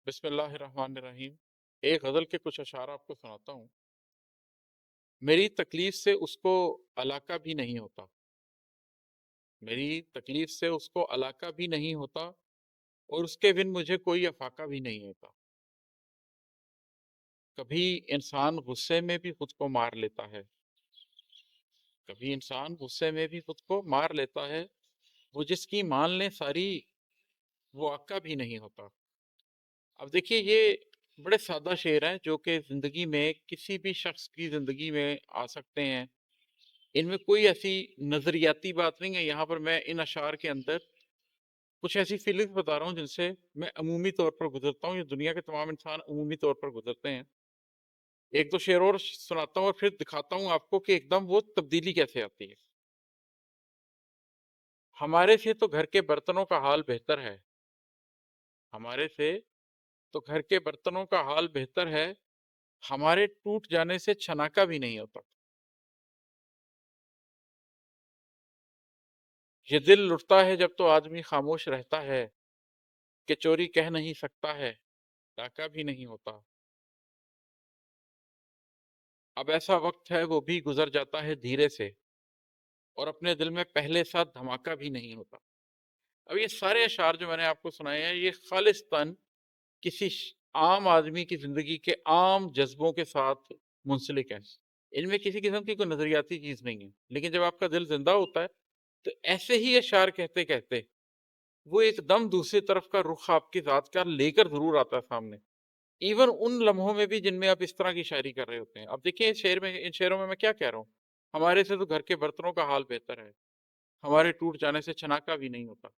بسم اللہ الرحمن الرحیم۔ ایک غزل کے کچھ اشعار آپ کو سناتا ہوں۔ میری تکلیف سے اس کو علاقہ بھی نہیں ہوتا، میری تکلیف سے اس کو علاقہ بھی نہیں ہوتا، اور اس کے بن مجھے کوئی افاقہ بھی نہیں ہوتا۔ کبھی انسان غصے میں بھی خود کو مار لیتا ہے، کبھی انسان غصے میں بھی خود کو مار لیتا ہے، وہ جس کی مان لیں ساری وہ آقا بھی نہیں ہوتا۔ اب دیکھیے یہ بڑے سادہ شعر ہیں جو کہ زندگی میں کسی بھی شخص کی زندگی میں آ سکتے ہیں۔ ان میں کوئی ایسی نظریاتی بات نہیں ہے، یہاں پر میں ان اشعار کے اندر کچھ ایسی فیلنگز بتا رہا ہوں جن سے میں عمومی طور پر گزرتا ہوں، یا دنیا کے تمام انسان عمومی طور پر گزرتے ہیں۔ ایک دو شعر اور سناتا ہوں اور پھر دکھاتا ہوں آپ کو کہ ایک دم وہ تبدیلی کیسے آتی ہے۔ ہمارے سے تو گھر کے برتنوں کا حال بہتر ہے، ہمارے سے تو گھر کے برتنوں کا حال بہتر ہے، ہمارے ٹوٹ جانے سے چھناکا بھی نہیں ہوتا۔ یہ دل لٹتا ہے جب تو آدمی خاموش رہتا ہے، کہ چوری کہہ نہیں سکتا ہے، ڈاکہ بھی نہیں ہوتا۔ اب ایسا وقت ہے وہ بھی گزر جاتا ہے دھیرے سے، اور اپنے دل میں پہلے سا دھماکہ بھی نہیں ہوتا۔ اب یہ سارے اشعار جو میں نے آپ کو سنائے ہیں یہ خالصتاً کسی عام آدمی کی زندگی کے عام جذبوں کے ساتھ منسلک ہیں۔ ان میں کسی قسم کی کوئی نظریاتی چیز نہیں ہے، لیکن جب آپ کا دل زندہ ہوتا ہے تو ایسے ہی اشعار کہتے کہتے وہ ایک دم دوسری طرف کا رخ آپ کی ذات کا لے کر ضرور آتا ہے سامنے، ایون ان لمحوں میں بھی جن میں آپ اس طرح کی شاعری کر رہے ہوتے ہیں۔ اب دیکھیں ان شعروں میں کیا کہہ رہا ہوں، ہمارے سے تو گھر کے برتنوں کا حال بہتر ہے، ہمارے ٹوٹ جانے سے چھناکا بھی نہیں ہوتا۔